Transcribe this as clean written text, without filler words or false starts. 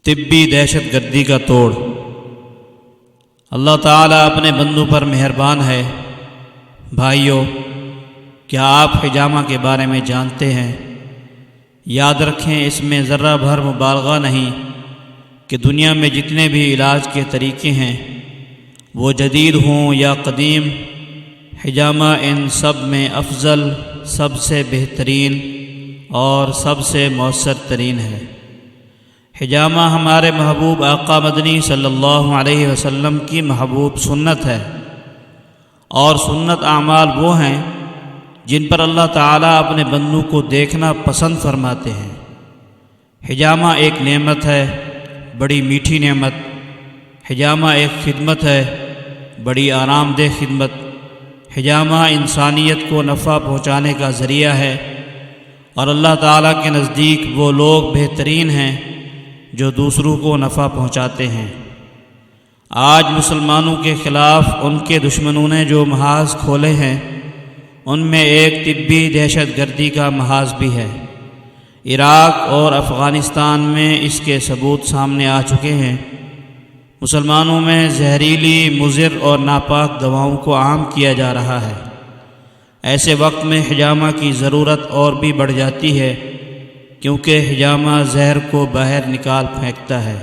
طبی دہشت گردی کا توڑ۔ اللہ تعالیٰ اپنے بندوں پر مہربان ہے۔ بھائیو، کیا آپ حجامہ کے بارے میں جانتے ہیں؟ یاد رکھیں، اس میں ذرہ بھر مبالغہ نہیں کہ دنیا میں جتنے بھی علاج کے طریقے ہیں وہ جدید ہوں یا قدیم، حجامہ ان سب میں افضل، سب سے بہترین اور سب سے مؤثر ترین ہے۔ حجامہ ہمارے محبوب آقا مدنی صلی اللہ علیہ وسلم کی محبوب سنت ہے، اور سنت اعمال وہ ہیں جن پر اللہ تعالیٰ اپنے بندوں کو دیکھنا پسند فرماتے ہیں۔ حجامہ ایک نعمت ہے، بڑی میٹھی نعمت۔ حجامہ ایک خدمت ہے، بڑی آرام دہ خدمت۔ حجامہ انسانیت کو نفع پہنچانے کا ذریعہ ہے، اور اللہ تعالیٰ کے نزدیک وہ لوگ بہترین ہیں جو دوسروں کو نفع پہنچاتے ہیں۔ آج مسلمانوں کے خلاف ان کے دشمنوں نے جو محاذ کھولے ہیں، ان میں ایک طبی دہشت گردی کا محاذ بھی ہے۔ عراق اور افغانستان میں اس کے ثبوت سامنے آ چکے ہیں۔ مسلمانوں میں زہریلی، مضر اور ناپاک دواؤں کو عام کیا جا رہا ہے۔ ایسے وقت میں حجامہ کی ضرورت اور بھی بڑھ جاتی ہے، کیونکہ حجامہ زہر کو باہر نکال پھینکتا ہے۔